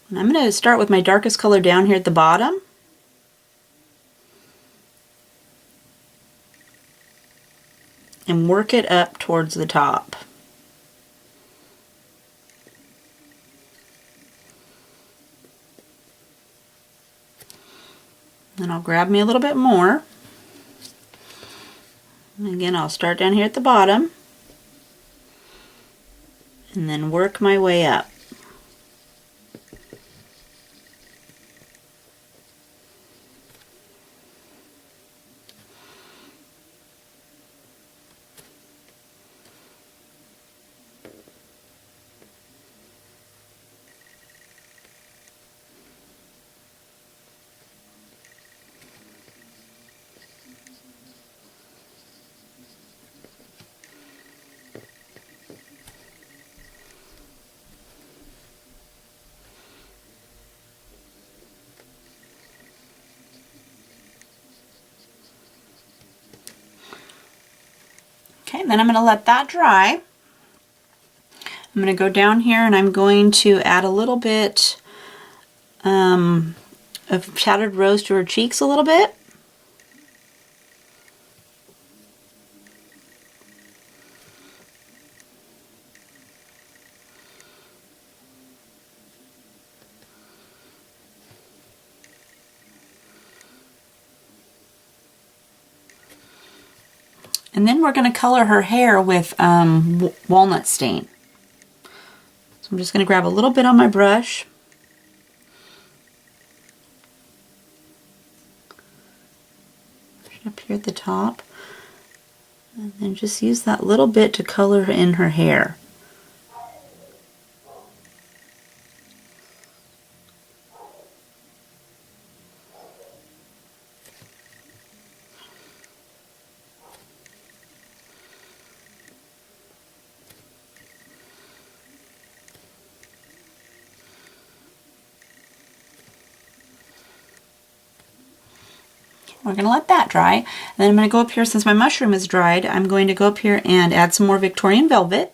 And I'm going to start with my darkest color down here at the bottom. And work it up towards the top. Then I'll grab me a little bit more. And again, I'll start down here at the bottom and then work my way up. Okay, then I'm going to let that dry. I'm going to go down here and I'm going to add a little bit of shattered rose to her cheeks a little bit. And then we're going to color her hair with walnut stain. So I'm just going to grab a little bit on my brush. Up here at the top. And then just use that little bit to color in her hair. We're going to let that dry. And then I'm going to go up here, since my mushroom is dried, I'm going to go up here and add some more Victorian velvet.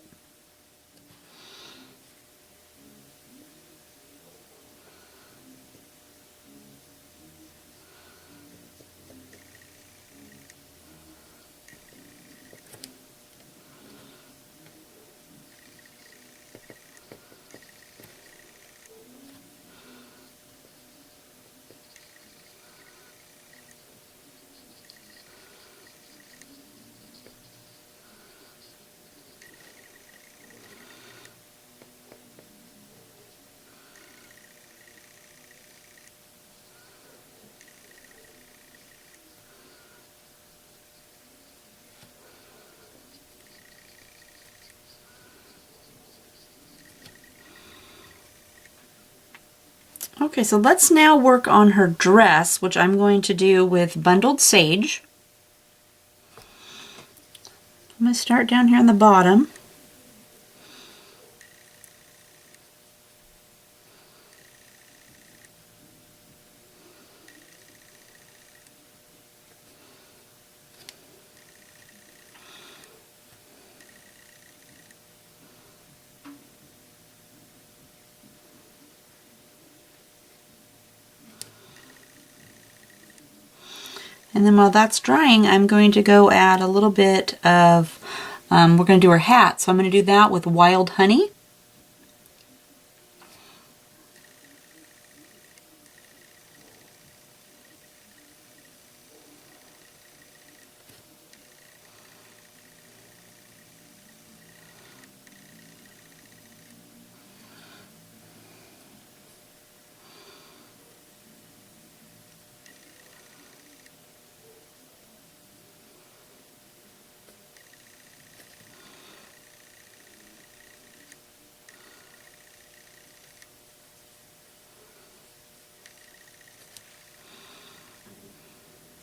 Okay, so let's now work on her dress, which I'm going to do with bundled sage. I'm going to start down here on the bottom. And then while that's drying, I'm going to go add a little bit of, we're going to do her hat, so I'm going to do that with wild honey.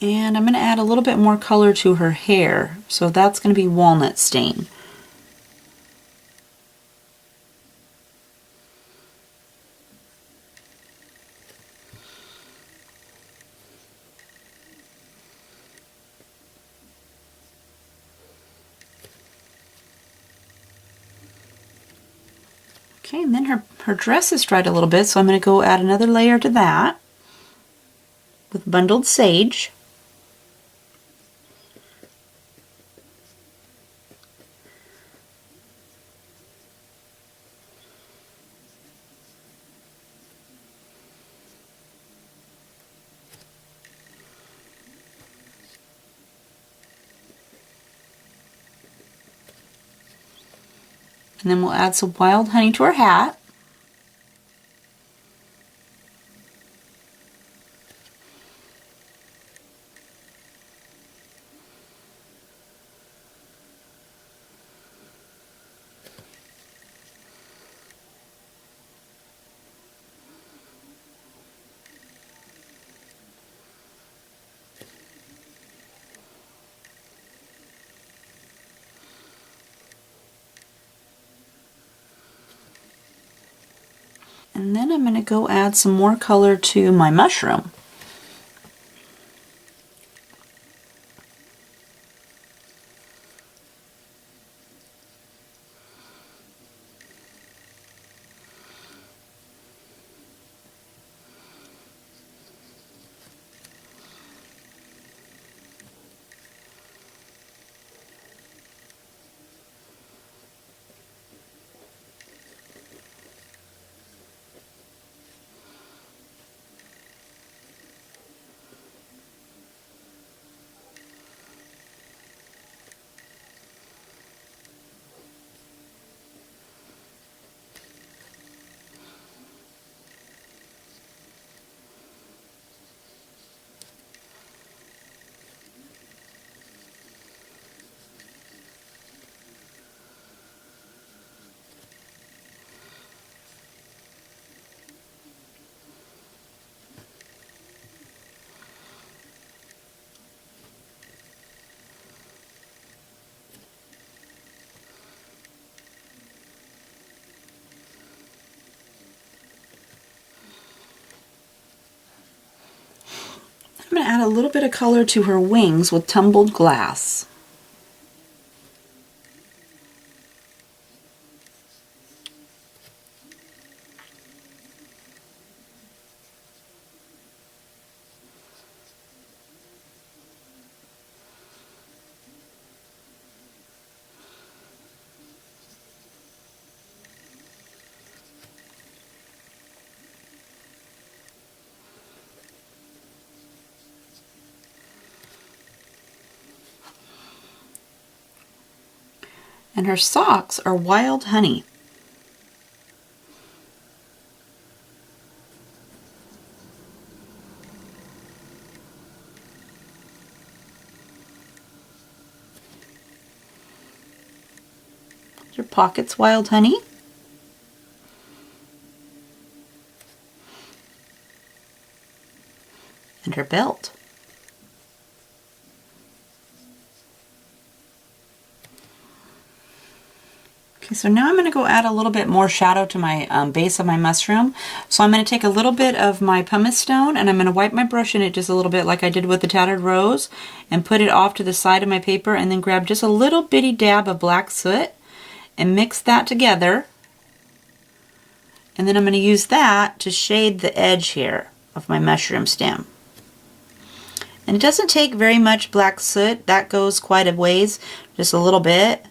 And I'm going to add a little bit more color to her hair, so that's going to be walnut stain. Okay, and then her dress is dried a little bit, so I'm going to go add another layer to that with bundled sage. And then we'll add some wild honey to our hat. And then I'm going to go add some more color to my mushroom. I'm going to add a little bit of color to her wings with tumbled glass. And her socks are wild honey. Her pockets wild honey. And her belt. Okay, so now I'm going to go add a little bit more shadow to my base of my mushroom. So I'm going to take a little bit of my pumice stone and I'm going to wipe my brush in it just a little bit like I did with the tattered rose and put it off to the side of my paper and then grab just a little bitty dab of black soot and mix that together. And then I'm going to use that to shade the edge here of my mushroom stem. And it doesn't take very much black soot, that goes quite a ways, just a little bit.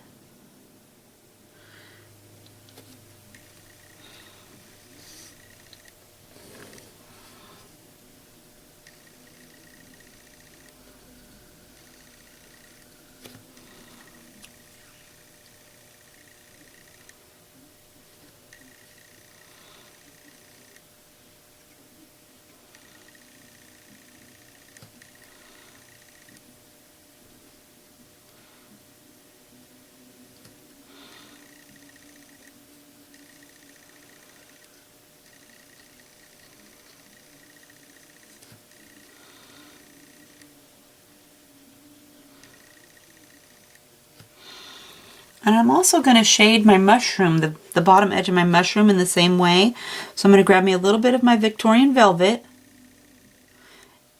And I'm also going to shade my mushroom, the bottom edge of my mushroom in the same way. So I'm going to grab me a little bit of my Victorian velvet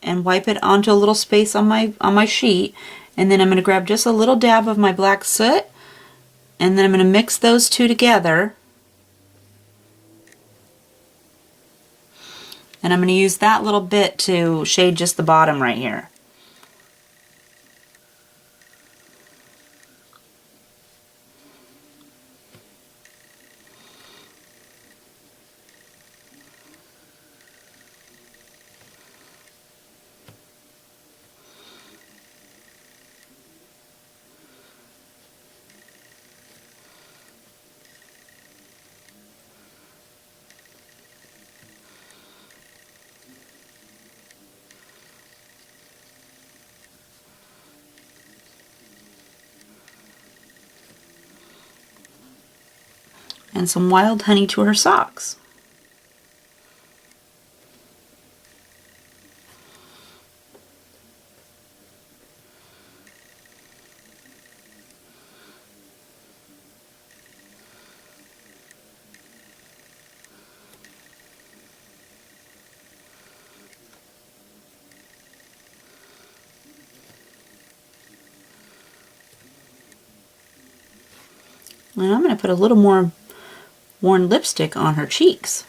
and wipe it onto a little space on my sheet. And then I'm going to grab just a little dab of my black soot and then I'm going to mix those two together And I'm going to use that little bit to shade just the bottom right here. And some wild honey to her socks. And I'm going to put a little more worn lipstick on her cheeks.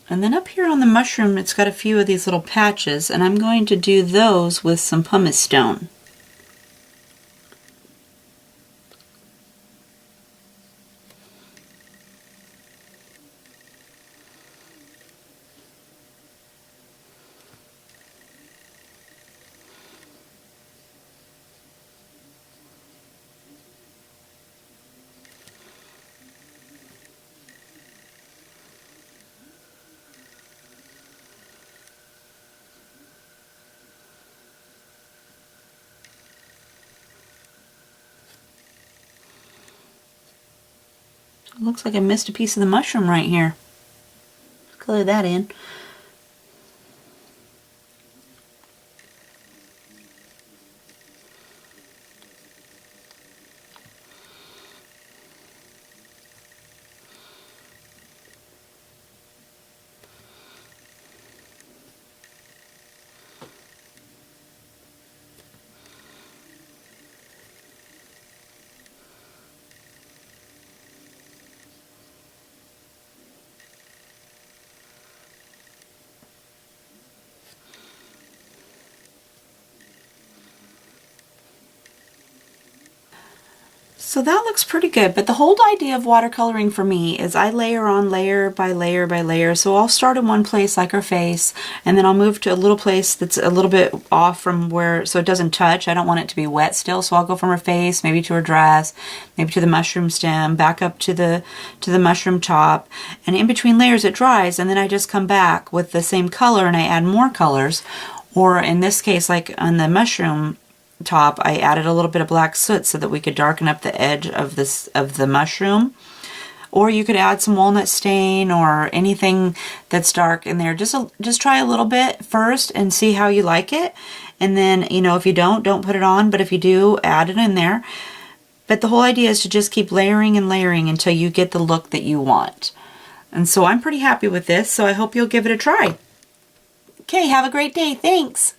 And then up here on the mushroom, it's got a few of these little patches, and I'm going to do those with some pumice stone. It looks like I missed a piece of the mushroom right here. Color that in. So that looks pretty good, but the whole idea of watercoloring for me is I layer on layer by layer by layer. So I'll start in one place like her face, and then I'll move to a little place that's a little bit off from where, so it doesn't touch. I don't want it to be wet still, so I'll go from her face, maybe to her dress, maybe to the mushroom stem, back up to the mushroom top, and in between layers it dries, and then I just come back with the same color and I add more colors. Or in this case, like on the mushroom top, I added a little bit of black soot so that we could darken up the edge of the mushroom. Or you could add some walnut stain or anything that's dark in there. Just try a little bit first and see how you like it. And then, you know, if you don't put it on, but if you do, add it in there. But the whole idea is to just keep layering and layering until you get the look that you want. And so I'm pretty happy with this, so I hope you'll give it a try. Okay, have a great day. Thanks.